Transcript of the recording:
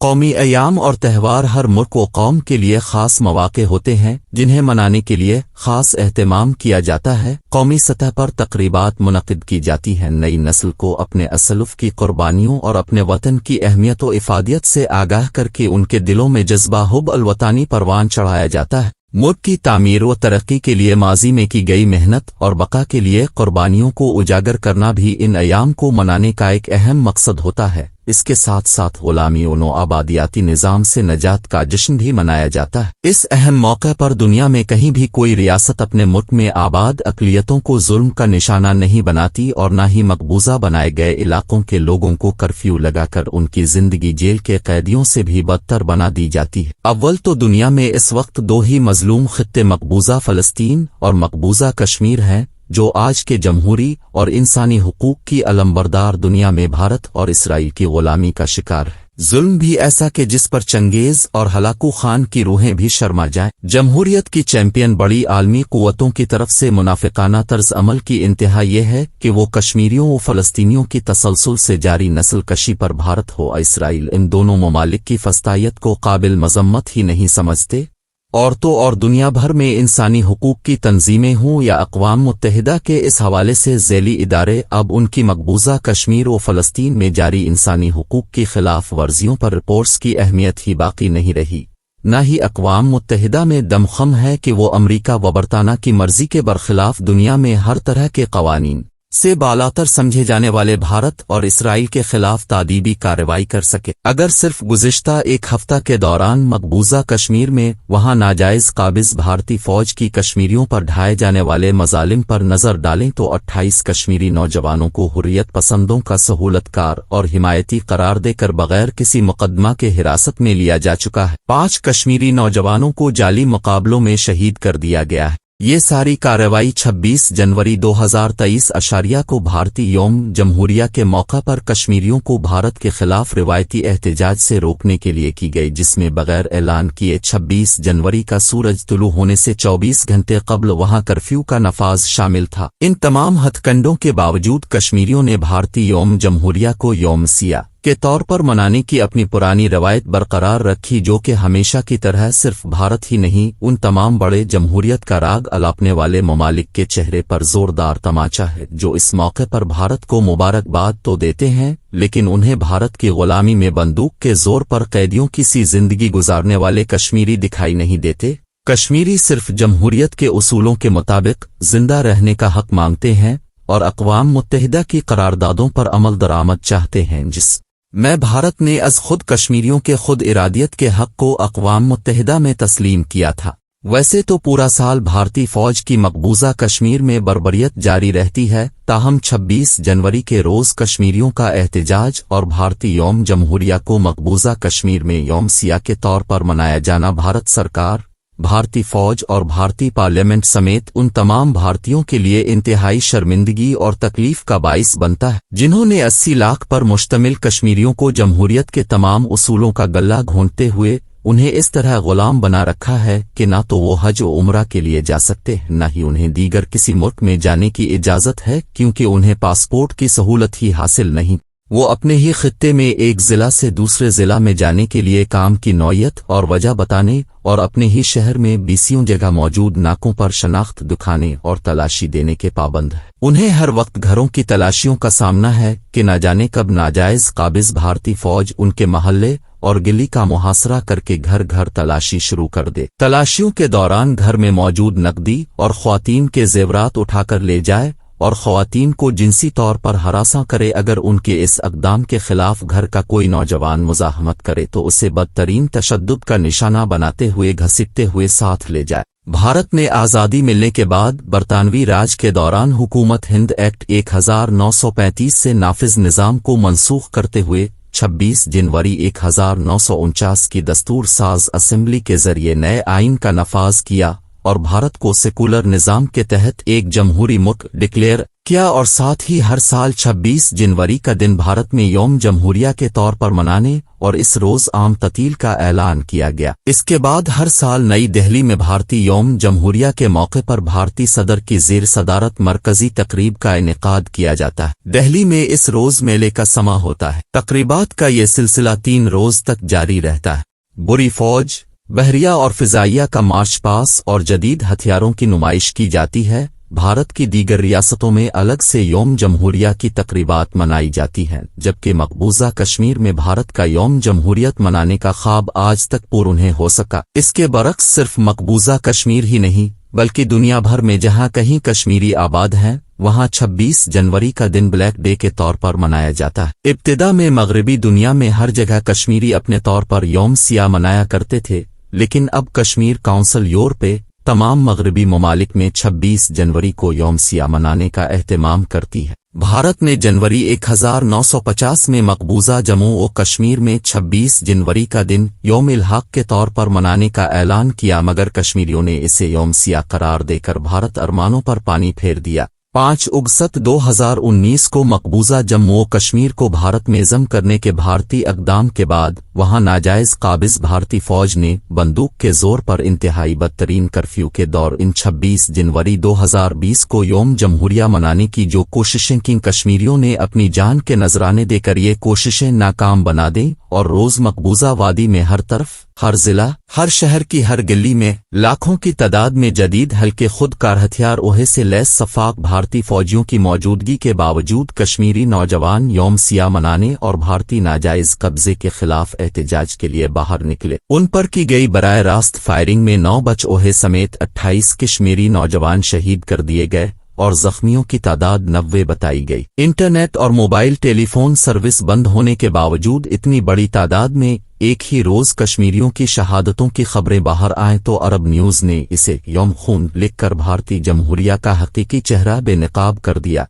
قومی ایام اور تہوار ہر ملک و قوم کے لیے خاص مواقع ہوتے ہیں جنہیں منانے کے لیے خاص اہتمام کیا جاتا ہے۔ قومی سطح پر تقریبات منعقد کی جاتی ہیں، نئی نسل کو اپنے اسلاف کی قربانیوں اور اپنے وطن کی اہمیت و افادیت سے آگاہ کر کے ان کے دلوں میں جذبہ حب الوطنی پروان چڑھایا جاتا ہے۔ ملک کی تعمیر و ترقی کے لیے ماضی میں کی گئی محنت اور بقا کے لیے قربانیوں کو اجاگر کرنا بھی ان ایام کو منانے کا ایک اہم مقصد ہوتا ہے۔ اس کے ساتھ ساتھ غلامی و آبادیاتی نظام سے نجات کا جشن بھی منایا جاتا ہے۔ اس اہم موقع پر دنیا میں کہیں بھی کوئی ریاست اپنے ملک میں آباد اقلیتوں کو ظلم کا نشانہ نہیں بناتی اور نہ ہی مقبوضہ بنائے گئے علاقوں کے لوگوں کو کرفیو لگا کر ان کی زندگی جیل کے قیدیوں سے بھی بدتر بنا دی جاتی ہے۔ اول تو دنیا میں اس وقت دو ہی مظلوم خطے مقبوضہ فلسطین اور مقبوضہ کشمیر ہیں، جو آج کے جمہوری اور انسانی حقوق کی علمبردار دنیا میں بھارت اور اسرائیل کی غلامی کا شکار ہے۔ ظلم بھی ایسا کہ جس پر چنگیز اور ہلاکو خان کی روحیں بھی شرما جائیں۔ جمہوریت کی چیمپئن بڑی عالمی قوتوں کی طرف سے منافقانہ طرز عمل کی انتہا یہ ہے کہ وہ کشمیریوں و فلسطینیوں کی تسلسل سے جاری نسل کشی پر بھارت ہو اسرائیل ان دونوں ممالک کی فسطائیت کو قابل مذمت ہی نہیں سمجھتے۔ عورتوں اور دنیا بھر میں انسانی حقوق کی تنظیمیں ہوں یا اقوام متحدہ کے اس حوالے سے ذیلی ادارے اب ان کی مقبوضہ کشمیر و فلسطین میں جاری انسانی حقوق کی خلاف ورزیوں پر رپورٹس کی اہمیت ہی باقی نہیں رہی۔ نہ ہی اقوام متحدہ میں دمخم ہے کہ وہ امریکہ و برطانیہ کی مرضی کے برخلاف دنیا میں ہر طرح کے قوانین سے بالاتر سمجھے جانے والے بھارت اور اسرائیل کے خلاف تادیبی کارروائی کر سکے۔ اگر صرف گزشتہ ایک ہفتہ کے دوران مقبوضہ کشمیر میں وہاں ناجائز قابض بھارتی فوج کی کشمیریوں پر ڈھائے جانے والے مظالم پر نظر ڈالیں تو 28 کشمیری نوجوانوں کو حریت پسندوں کا سہولت کار اور حمایتی قرار دے کر بغیر کسی مقدمہ کے حراست میں لیا جا چکا ہے۔ 5 کشمیری نوجوانوں کو جعلی مقابلوں میں شہید کر دیا گیا ہے۔ یہ ساری کارروائی 26 جنوری 2023 کو بھارتی یوم جمہوریہ کے موقع پر کشمیریوں کو بھارت کے خلاف روایتی احتجاج سے روکنے کے لیے کی گئی، جس میں بغیر اعلان کیے 26 جنوری کا سورج طلوع ہونے سے 24 گھنٹے قبل وہاں کرفیو کا نفاذ شامل تھا۔ ان تمام ہتھ کنڈوں کے باوجود کشمیریوں نے بھارتی یوم جمہوریہ کو یوم سیاہ کے طور پر منانے کی اپنی پرانی روایت برقرار رکھی، جو کہ ہمیشہ کی طرح صرف بھارت ہی نہیں ان تمام بڑے جمہوریت کا راگ الاپنے والے ممالک کے چہرے پر زوردار تماچا ہے، جو اس موقع پر بھارت کو مبارکباد تو دیتے ہیں لیکن انہیں بھارت کی غلامی میں بندوق کے زور پر قیدیوں کی سی زندگی گزارنے والے کشمیری دکھائی نہیں دیتے۔ کشمیری صرف جمہوریت کے اصولوں کے مطابق زندہ رہنے کا حق مانگتے ہیں اور اقوام متحدہ کی قراردادوں پر عمل درآمد چاہتے ہیں، جس میں بھارت نے از خود کشمیریوں کے خود ارادیت کے حق کو اقوام متحدہ میں تسلیم کیا تھا۔ ویسے تو پورا سال بھارتی فوج کی مقبوضہ کشمیر میں بربریت جاری رہتی ہے، تاہم 26 جنوری کے روز کشمیریوں کا احتجاج اور بھارتی یوم جمہوریہ کو مقبوضہ کشمیر میں یوم سیاہ کے طور پر منایا جانا بھارت سرکار، بھارتی فوج اور بھارتی پارلیمنٹ سمیت ان تمام بھارتیوں کے لیے انتہائی شرمندگی اور تکلیف کا باعث بنتا ہے جنہوں نے 80 لاکھ پر مشتمل کشمیریوں کو جمہوریت کے تمام اصولوں کا گلہ گھونٹتے ہوئے انہیں اس طرح غلام بنا رکھا ہے کہ نہ تو وہ حج و عمرہ کے لیے جا سکتے ہیں، نہ ہی انہیں دیگر کسی ملک میں جانے کی اجازت ہے کیونکہ انہیں پاسپورٹ کی سہولت ہی حاصل نہیں۔ وہ اپنے ہی خطے میں ایک ضلع سے دوسرے ضلع میں جانے کے لیے کام کی نوعیت اور وجہ بتانے اور اپنے ہی شہر میں 20 جگہ موجود ناکوں پر شناخت دکھانے اور تلاشی دینے کے پابند ہے۔ انہیں ہر وقت گھروں کی تلاشیوں کا سامنا ہے کہ نہ جانے کب ناجائز قابض بھارتی فوج ان کے محلے اور گلی کا محاصرہ کر کے گھر گھر تلاشی شروع کر دے۔ تلاشیوں کے دوران گھر میں موجود نقدی اور خواتین کے زیورات اٹھا کر لے جائے اور خواتین کو جنسی طور پر ہراساں کرے۔ اگر ان کے اس اقدام کے خلاف گھر کا کوئی نوجوان مزاحمت کرے تو اسے بدترین تشدد کا نشانہ بناتے ہوئے گھسیٹتے ہوئے ساتھ لے جائے۔ بھارت نے آزادی ملنے کے بعد برطانوی راج کے دوران حکومت ہند ایکٹ 1935 سے نافذ نظام کو منسوخ کرتے ہوئے 26 جنوری 1949 کی دستور ساز اسمبلی کے ذریعے نئے آئین کا نفاذ کیا اور بھارت کو سیکولر نظام کے تحت ایک جمہوری ملک ڈکلیئر کیا اور ساتھ ہی ہر سال 26 جنوری کا دن بھارت میں یوم جمہوریہ کے طور پر منانے اور اس روز عام تعطیل کا اعلان کیا گیا۔ اس کے بعد ہر سال نئی دہلی میں بھارتی یوم جمہوریہ کے موقع پر بھارتی صدر کی زیر صدارت مرکزی تقریب کا انعقاد کیا جاتا ہے۔ دہلی میں اس روز میلے کا سما ہوتا ہے۔ تقریبات کا یہ سلسلہ 3 روز تک جاری رہتا ہے۔ بری فوج، بحریہ اور فضائیہ کا مارچ پاس اور جدید ہتھیاروں کی نمائش کی جاتی ہے۔ بھارت کی دیگر ریاستوں میں الگ سے یوم جمہوریہ کی تقریبات منائی جاتی ہیں، جبکہ مقبوضہ کشمیر میں بھارت کا یوم جمہوریت منانے کا خواب آج تک پورا نہیں ہو سکا۔ اس کے برعکس صرف مقبوضہ کشمیر ہی نہیں بلکہ دنیا بھر میں جہاں کہیں کشمیری آباد ہیں وہاں 26 جنوری کا دن بلیک ڈے کے طور پر منایا جاتا ہے۔ ابتدا میں مغربی دنیا میں ہر جگہ کشمیری اپنے طور پر یوم سیاہ منایا کرتے تھے، لیکن اب کشمیر کونسل یورپ تمام مغربی ممالک میں 26 جنوری کو یوم سیاہ منانے کا اہتمام کرتی ہے۔ بھارت نے جنوری 1950 میں مقبوضہ جموں و کشمیر میں 26 جنوری کا دن یوم الحاق کے طور پر منانے کا اعلان کیا، مگر کشمیریوں نے اسے یوم سیاہ قرار دے کر بھارت ارمانوں پر پانی پھیر دیا۔ 5 اگست 2019 کو مقبوضہ جموں و کشمیر کو بھارت میں ضم کرنے کے بھارتی اقدام کے بعد وہاں ناجائز قابض بھارتی فوج نے بندوق کے زور پر انتہائی بدترین کرفیو کے دور ان 26 جنوری 2020 کو یوم جمہوریہ منانے کی جو کوششیں کی، کشمیریوں نے اپنی جان کے نذرانے دے کر یہ کوششیں ناکام بنا دیں اور روز مقبوضہ وادی میں ہر طرف، ہر ضلع، ہر شہر کی ہر گلی میں لاکھوں کی تعداد میں جدید ہلکے خود کار ہتھیار اوہے سے لیس صفاق بھارتی فوجیوں کی موجودگی کے باوجود کشمیری نوجوان یوم سیاہ منانے اور بھارتی ناجائز قبضے کے خلاف احتجاج کے لیے باہر نکلے۔ ان پر کی گئی براہ راست فائرنگ میں 9 بچ اوہے سمیت 28 کشمیری نوجوان شہید کر دیے گئے اور زخمیوں کی تعداد 90 بتائی گئی۔ انٹرنیٹ اور موبائل ٹیلی فون سروس بند ہونے کے باوجود اتنی بڑی تعداد میں ایک ہی روز کشمیریوں کی شہادتوں کی خبریں باہر آئیں تو عرب نیوز نے اسے یوم خون لکھ کر بھارتی جمہوریہ کا حقیقی چہرہ بے نقاب کر دیا۔